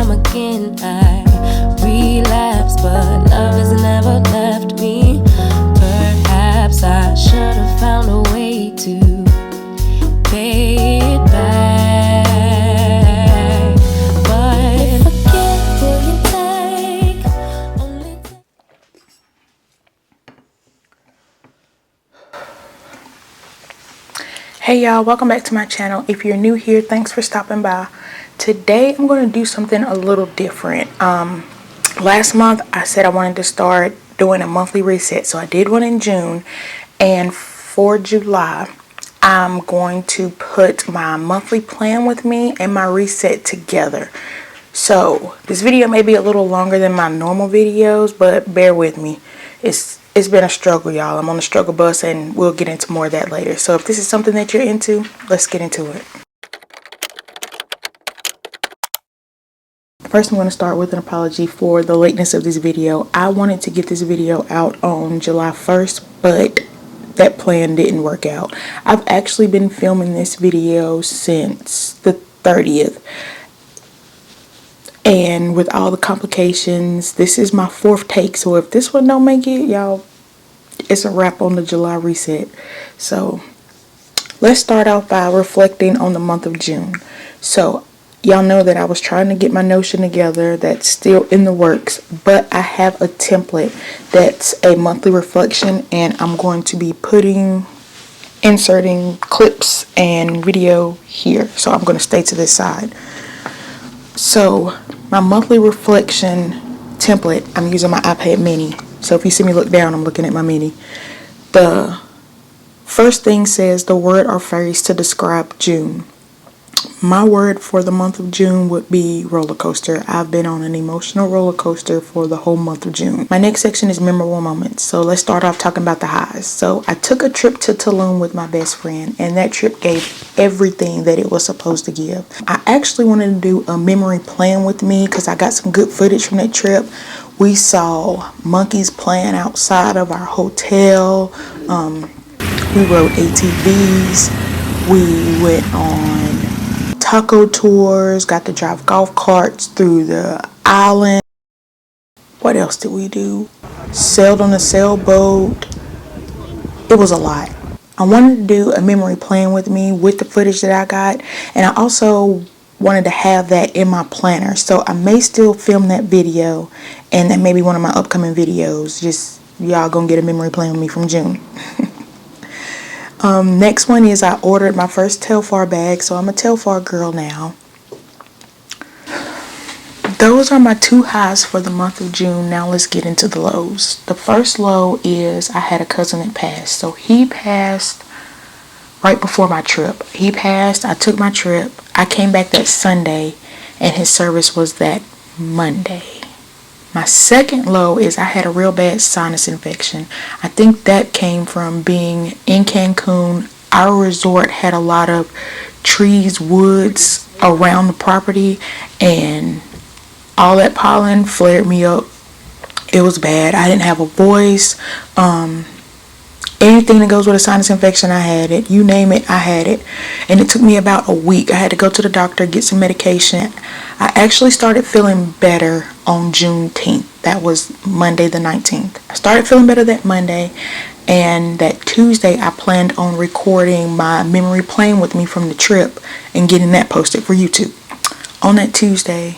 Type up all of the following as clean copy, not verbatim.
time again I relapse, but love has never left me. Perhaps I should have found a way to pay it back, but forget will you take only Hey y'all, welcome back to my channel. If you're new here, thanks for stopping by. Today I'm going to do something a little different. Last month I said I wanted to start doing a monthly reset, so I did one in June, and for July I'm going to put my monthly plan with me and my reset together. So this video may be a little longer than my normal videos, but bear with me. It's been a struggle, y'all. I'm on the struggle bus, and we'll get into more of that later. So if this is something that you're into, let's get into it. First, I'm going to start with an apology for the lateness of this video. I wanted to get this video out on July 1st, but that plan didn't work out. I've actually been filming this video since the 30th. And with all the complications, this is my 4th take. So if this one don't make it, y'all, it's a wrap on the July reset. So let's start off by reflecting on the month of June. So y'all know that I was trying to get my Notion together. That's still in the works, but I have a template that's a monthly reflection, and I'm going to be inserting clips and video here. So I'm going to stay to this side. So my monthly reflection template, I'm using my iPad mini. So if you see me look down, I'm looking at my mini. The first thing says the word or phrase to describe June. My word for the month of June would be roller coaster. I've been on an emotional roller coaster for the whole month of June. My next section is memorable moments. So let's start off talking about the highs. So I took a trip to Tulum with my best friend, and that trip gave everything that it was supposed to give. I actually wanted to do a memory plan with me because I got some good footage from that trip. We saw monkeys playing outside of our hotel. We rode ATVs. We went on taco tours, got to drive golf carts through the island. What else did we do? Sailed on a sailboat. It was a lot. I wanted to do a memory plan with me with the footage that I got, and I also wanted to have that in my planner. So I may still film that video, and that may be one of my upcoming videos. Just y'all gonna get a memory plan with me from June. Next one is I ordered my first Telfar bag, so I'm a Telfar girl now. Those are my 2 highs for the month of June. Now let's get into the lows. The first low is I had a cousin that passed. So he passed right before my trip. He passed, I took my trip, I came back that Sunday, and his service was that Monday. My second low is I had a real bad sinus infection. I think that came from being in Cancun. Our resort had a lot of trees, woods around the property, and all that pollen flared me up. It was bad. I didn't have a voice. Anything that goes with a sinus infection, I had it. You name it, I had it. And it took me about a week. I had to go to the doctor, get some medication. I actually started feeling better on Juneteenth. That was Monday the 19th. I started feeling better that Monday. And that Tuesday, I planned on recording my memory plan with me from the trip and getting that posted for YouTube. On that Tuesday,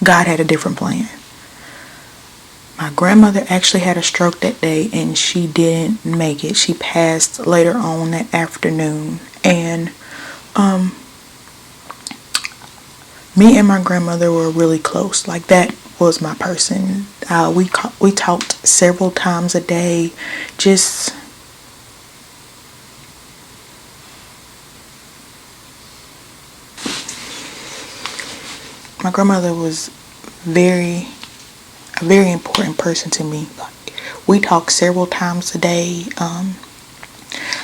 God had a different plan. My grandmother actually had a stroke that day, and she didn't make it. She passed later on that afternoon. And me and my grandmother were really close. Like, that was my person. We talked several times a day. Just my grandmother was a very important person to me. We talk several times a day. I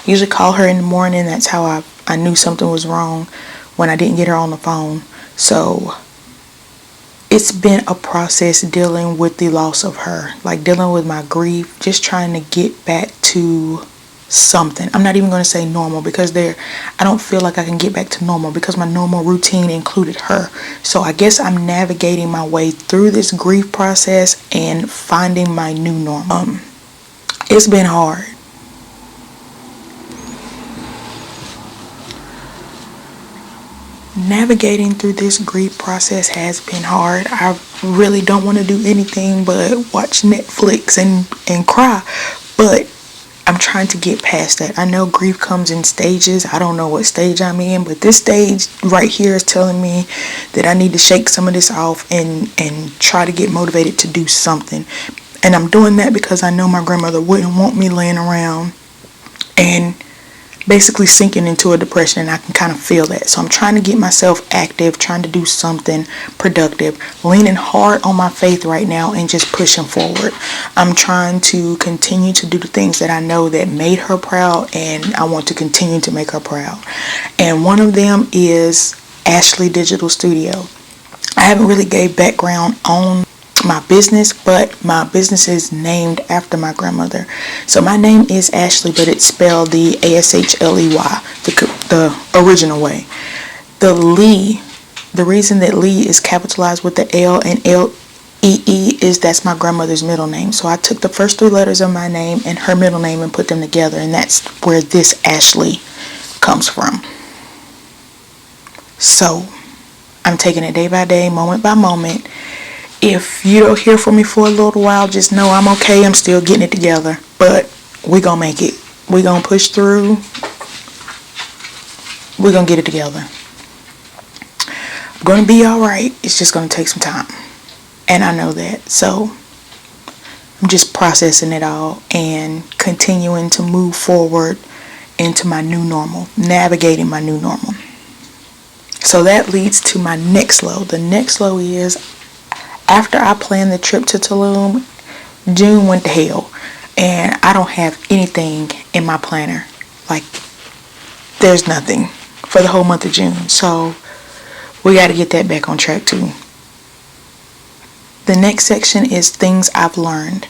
usually call her in the morning. That's how I knew something was wrong, when I didn't get her on the phone. So it's been a process dealing with the loss of her, like dealing with my grief, just trying to get back to something. I'm not even going to say normal, because I don't feel like I can get back to normal, because my normal routine included her. So I guess I'm navigating my way through this grief process and finding my new normal. It's been hard. Navigating through this grief process has been hard. I really don't want to do anything but watch Netflix and cry, but I'm trying to get past that. I know grief comes in stages. I don't know what stage I'm in, but this stage right here is telling me that I need to shake some of this off and try to get motivated to do something. And I'm doing that because I know my grandmother wouldn't want me laying around and basically sinking into a depression, and I can kind of feel that. So I'm trying to get myself active, trying to do something productive, leaning hard on my faith right now and just pushing forward. I'm trying to continue to do the things that I know that made her proud, and I want to continue to make her proud. And one of them is Ashley Digital Studio. I haven't really gave background on my business, but my business is named after my grandmother. So my name is Ashley, but it's spelled the Ashley, the original way. The Lee, the reason that Lee is capitalized with the L and L-E-E is that's my grandmother's middle name. So I took the first 3 letters of my name and her middle name and put them together, and that's where this Ashley comes from. So I'm taking it day by day, moment by moment. If you don't hear from me for a little while, just know I'm okay. I'm still getting it together, but we're going to make it. We're going to push through. We're going to get it together. I'm going to be all right. It's just going to take some time, and I know that. So I'm just processing it all and continuing to move forward into my new normal, navigating my new normal. So that leads to my next low. The next low is, after I planned the trip to Tulum, June went to hell, and I don't have anything in my planner. Like, there's nothing for the whole month of June. So we got to get that back on track too. The next section is things I've learned.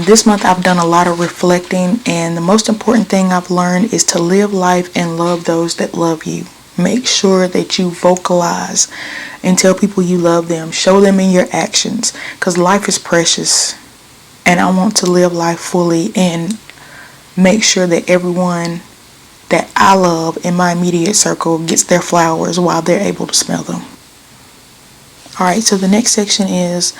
This month I've done a lot of reflecting, and the most important thing I've learned is to live life and love those that love you. Make sure that you vocalize and tell people you love them. Show them in your actions, because life is precious, and I want to live life fully and make sure that everyone that I love in my immediate circle gets their flowers while they're able to smell them. Alright, so the next section is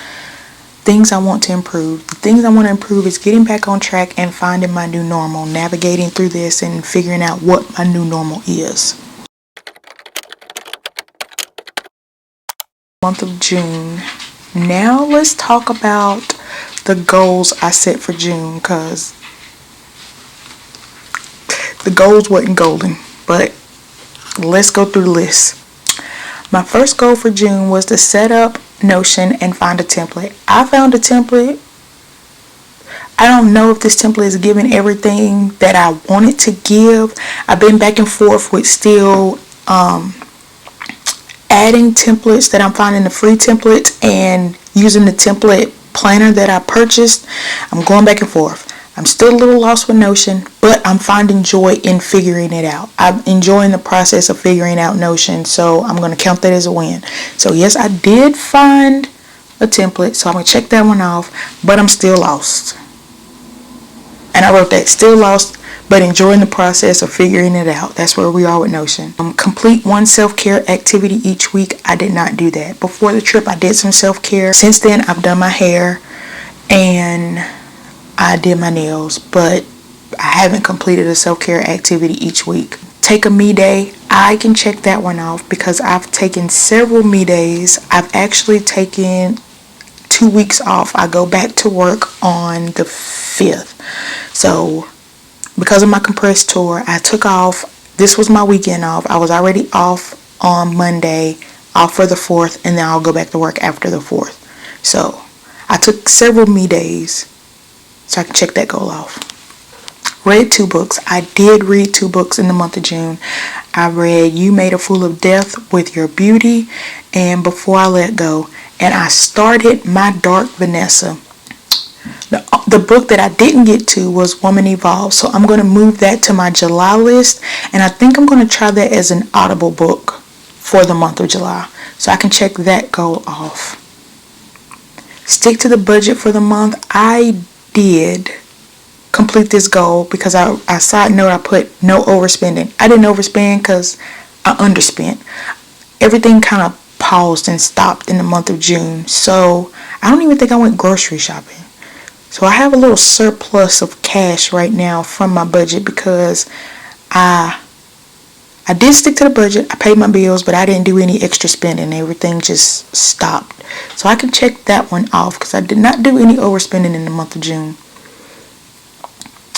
things I want to improve. The things I want to improve is getting back on track and finding my new normal, navigating through this and figuring out what my new normal is. Month of June. Now let's talk about the goals I set for June, because the goals wasn't golden, but let's go through the list. My first goal for June was to set up Notion and find a template. I found a template. I don't know if this template is giving everything that I wanted to give. I've been back and forth with still adding templates that I'm finding, the free templates, and using the template planner that I purchased. I'm going back and forth. I'm still a little lost with Notion, but I'm finding joy in figuring it out. I'm enjoying the process of figuring out Notion, so I'm going to count that as a win. So yes, I did find a template, so I'm going to check that one off, but I'm still lost. And I wrote that, still lost, but enjoying the process of figuring it out. That's where we are with Notion. Complete one self-care activity each week. I did not do that. Before the trip, I did some self-care. Since then, I've done my hair and I did my nails, but I haven't completed a self-care activity each week. Take a me day. I can check that one off because I've taken several me days. I've actually taken 2 weeks off. I go back to work on the 5th. So because of my compressed tour, I took off. This was my weekend off. I was already off on Monday, off for the 4th, and then I'll go back to work after the 4th. So I took several me days so I can check that goal off. Read 2 books. I did read 2 books in the month of June. I read You Made a Fool of Death with Your Beauty and Before I Let Go. And I started My Dark Vanessa. The book that I didn't get to was Woman Evolved, so I'm going to move that to my July list, and I think I'm going to try that as an Audible book for the month of July, so I can check that goal off. Stick to the budget for the month. I did complete this goal because I side note, I put no overspending. I didn't overspend because I underspent. Everything kind of paused and stopped in the month of June, so I don't even think I went grocery shopping. So I have a little surplus of cash right now from my budget because I did stick to the budget. I paid my bills, but I didn't do any extra spending. Everything just stopped. So I can check that one off because I did not do any overspending in the month of June.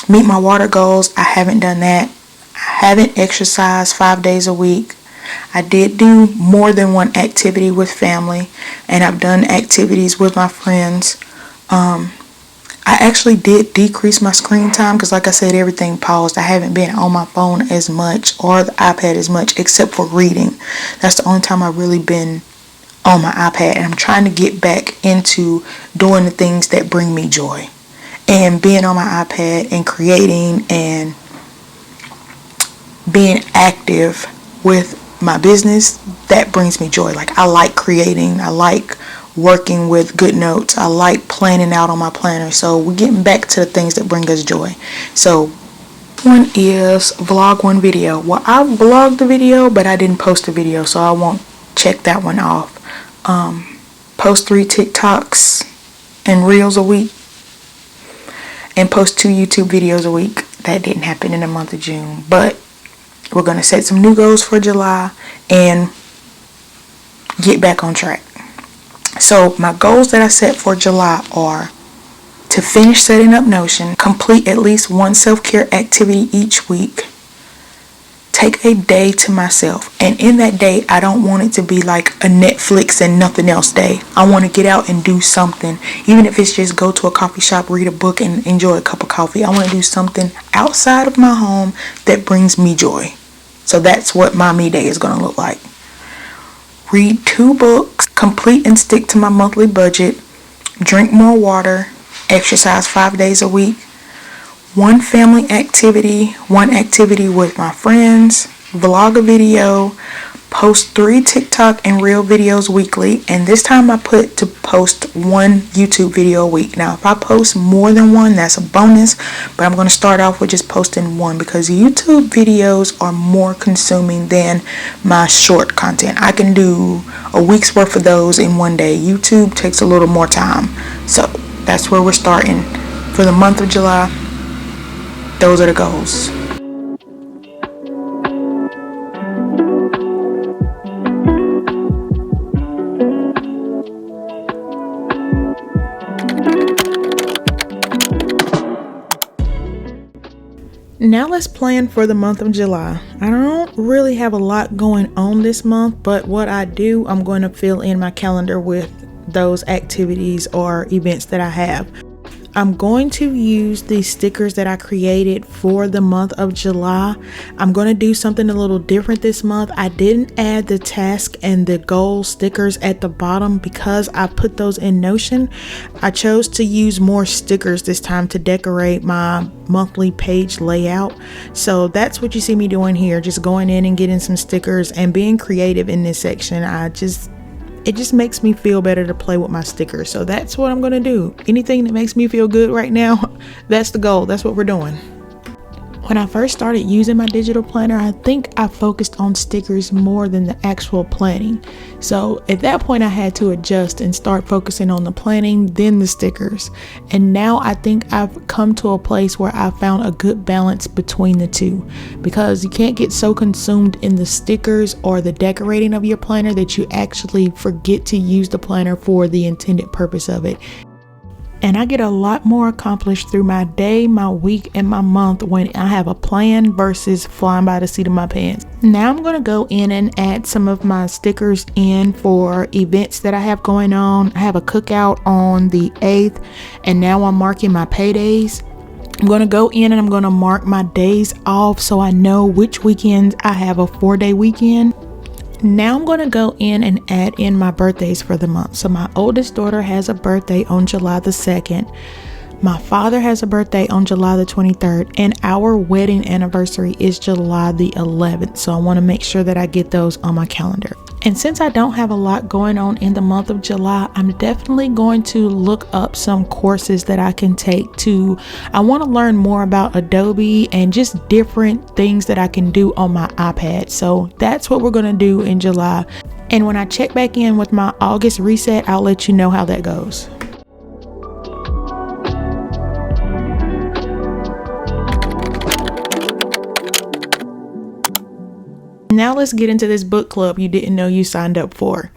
Meet my water goals. I haven't done that. I haven't exercised 5 days a week. I did do more than one activity with family, and I've done activities with my friends. I actually did decrease my screen time because, like I said, everything paused. I haven't been on my phone as much or the iPad as much except for reading. That's the only time I've really been on my iPad, and I'm trying to get back into doing the things that bring me joy. And being on my iPad and creating and being active with my business, that brings me joy. Like, I like creating. I like working with Goodnotes. I like planning out on my planner. So we're getting back to the things that bring us joy. So one is vlog one video. Well, I vlogged the video, but I didn't post the video, so I won't check that one off. Post 3 TikToks and Reels a week, and post 2 YouTube videos a week. That didn't happen in the month of June, but we're going to set some new goals for July and get back on track. So my goals that I set for July are to finish setting up Notion, complete at least one self-care activity each week, take a day to myself, and in that day I don't want it to be like a Netflix and nothing else day. I want to get out and do something, even if it's just go to a coffee shop, read a book, and enjoy a cup of coffee. I want to do something outside of my home that brings me joy. So that's what my me day is going to look like. Read 2 books, complete and stick to my monthly budget, drink more water, exercise 5 days a week, 1 family activity, 1 activity with my friends, vlog a video, post 3 TikTok and Reel videos weekly, and this time I put to post 1 YouTube video a week. Now if I post more than 1, that's a bonus, but I'm going to start off with just posting 1 because YouTube videos are more consuming than my short content. I can do a week's worth of those in 1 day. YouTube takes a little more time. So that's where we're starting for the month of July. Those are the goals. Now let's plan for the month of July. I don't really have a lot going on this month, but what I do, I'm going to fill in my calendar with those activities or events that I have. I'm going to use these stickers that I created for the month of July. I'm going to do something a little different this month. I didn't add the task and the goal stickers at the bottom because I put those in Notion. I chose to use more stickers this time to decorate my monthly page layout. So that's what you see me doing here, just going in and getting some stickers and being creative in this section. It just makes me feel better to play with my stickers. So that's what I'm going to do. Anything that makes me feel good right now, that's the goal. That's what we're doing. When I first started using my digital planner, I think I focused on stickers more than the actual planning. So at that point, I had to adjust and start focusing on the planning, then the stickers. And now I think I've come to a place where I found a good balance between the two, because you can't get so consumed in the stickers or the decorating of your planner that you actually forget to use the planner for the intended purpose of it. And I get a lot more accomplished through my day, my week, and my month when I have a plan versus flying by the seat of my pants. Now I'm going to go in and add some of my stickers in for events that I have going on. I have a cookout on the 8th, and now I'm marking my paydays. I'm going to go in and I'm going to mark my days off so I know which weekends I have a 4-day weekend. Now I'm going to go in and add in my birthdays for the month. So my oldest daughter has a birthday on July the 2nd. My father has a birthday on July the 23rd, and our wedding anniversary is July the 11th. So I want to make sure that I get those on my calendar. And since I don't have a lot going on in the month of July, I'm definitely going to look up some courses that I can take I want to learn more about Adobe and just different things that I can do on my iPad. So that's what we're going to do in July. And when I check back in with my August reset, I'll let you know how that goes. Now let's get into this book club you didn't know you signed up for.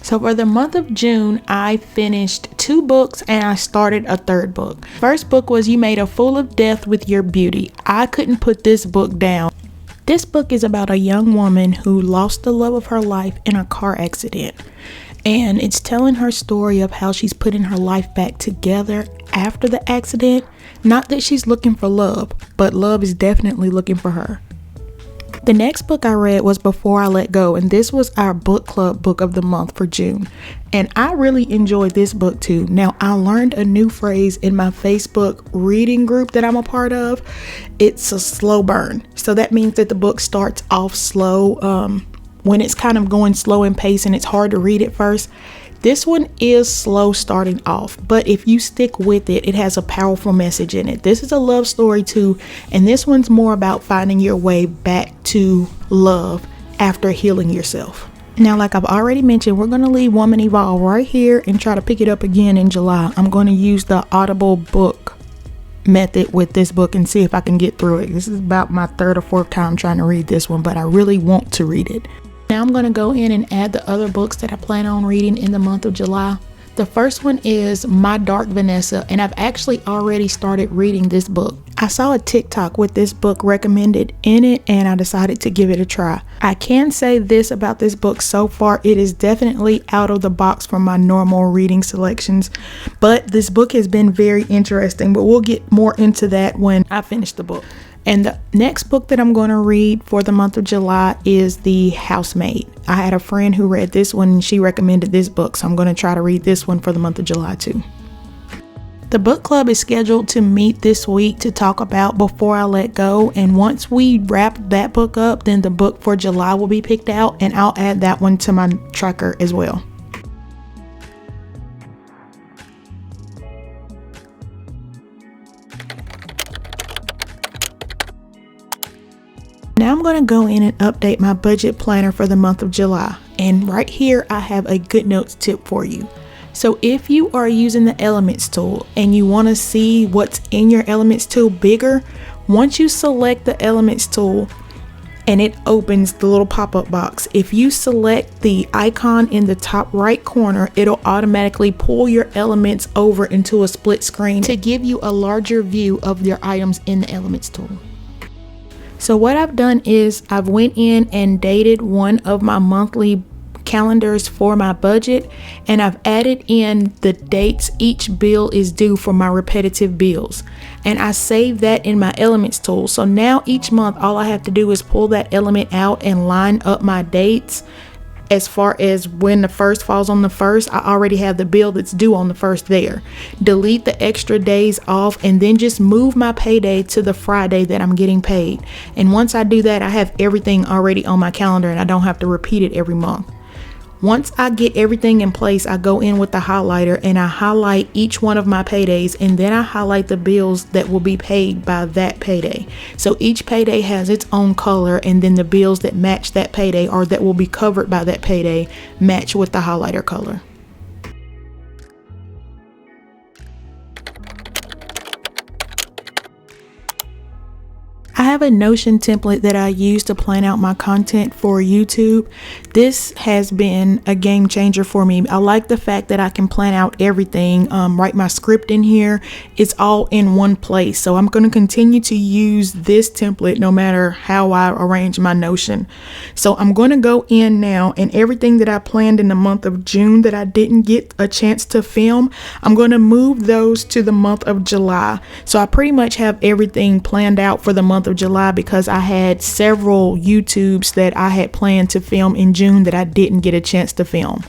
So for the month of June, I finished 2 books and I started a 3rd book. First book was You Made a Fool of Death with Your Beauty. I couldn't put this book down. This book is about a young woman who lost the love of her life in a car accident. And it's telling her story of how she's putting her life back together after the accident. Not that she's looking for love, but love is definitely looking for her. The next book I read was Before I Let Go, and this was our book club book of the month for June. And I really enjoyed this book too. Now, I learned a new phrase in my Facebook reading group that I'm a part of. It's a slow burn. So that means that the book starts off slow. When it's kind of going slow in pace and it's hard to read at first. This one is slow starting off, but if you stick with it, it has a powerful message in it. This is a love story too, and this one's more about finding your way back to love after healing yourself. Now, like I've already mentioned, we're going to leave Woman Evolve right here and try to pick it up again in July. I'm going to use the Audible book method with this book and see if I can get through it. This is about my 3rd or 4th time trying to read this one, but I really want to read it. Now I'm going to go in and add the other books that I plan on reading in the month of July. The first one is My Dark Vanessa, and I've actually already started reading this book. I saw a TikTok with this book recommended in it, and I decided to give it a try. I can say this about this book so far, it is definitely out of the box from my normal reading selections, but this book has been very interesting, but we'll get more into that when I finish the book. And the next book that I'm going to read for the month of July is The Housemaid. I had a friend who read this one and she recommended this book, so I'm going to try to read this one for the month of July too. The book club is scheduled to meet this week to talk about Before I Let Go, and once we wrap that book up, then the book for July will be picked out, and I'll add that one to my tracker as well. Now I'm going to go in and update my budget planner for the month of July. And right here, I have a Goodnotes tip for you. So if you are using the Elements tool and you want to see what's in your Elements tool bigger, once you select the Elements tool and it opens the little pop-up box, if you select the icon in the top right corner, it'll automatically pull your elements over into a split screen to give you a larger view of your items in the Elements tool. So what I've done is I've went in and dated one of my monthly calendars for my budget, and I've added in the dates each bill is due for my repetitive bills, and I saved that in my Elements tool. So now each month all I have to do is pull that element out and line up my dates. As far as when the first falls on the first, I already have the bill that's due on the first there. Delete the extra days off and then just move my payday to the Friday that I'm getting paid. And once I do that, I have everything already on my calendar and I don't have to repeat it every month. Once I get everything in place, I go in with the highlighter and I highlight each one of my paydays, and then I highlight the bills that will be paid by that payday. So each payday has its own color, and then the bills that match that payday or that will be covered by that payday match with the highlighter color. I have a Notion template that I use to plan out my content for YouTube. This has been a game changer for me. I like the fact that I can plan out everything, write my script in here. It's all in one place. So I'm going to continue to use this template no matter how I arrange my Notion. So I'm going to go in now, and everything that I planned in the month of June that I didn't get a chance to film, I'm going to move those to the month of July. So I pretty much have everything planned out for the month of July because I had several YouTubes that I had planned to film in June that I didn't get a chance to film.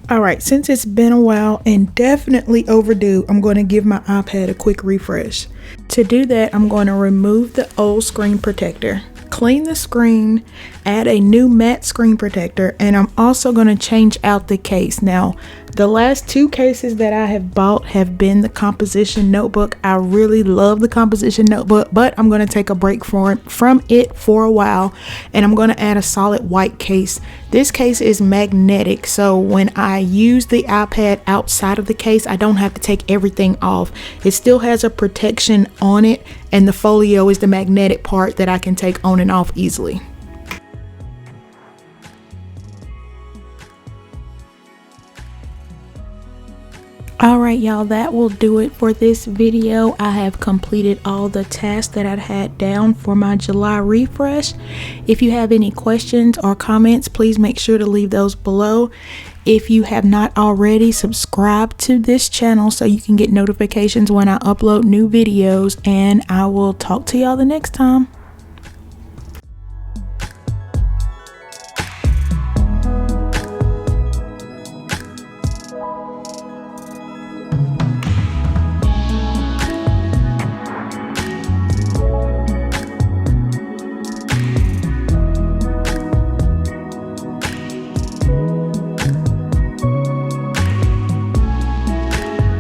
All right, since it's been a while and definitely overdue, I'm going to give my iPad a quick refresh. To do that, I'm going to remove the old screen protector, clean the screen, add a new matte screen protector, and I'm also going to change out the case. Now, the last two cases that I have bought have been the composition notebook. I really love the composition notebook, but I'm going to take a break from it for a while, and I'm going to add a solid white case. This case is magnetic, so when I use the iPad outside of the case, I don't have to take everything off. It still has a protection on it, and the folio is the magnetic part that I can take on and off easily. Alright y'all, that will do it for this video. I have completed all the tasks that I had down for my July refresh. If you have any questions or comments, please make sure to leave those below. If you have not already, subscribe to this channel so you can get notifications when I upload new videos, and I will talk to y'all the next time.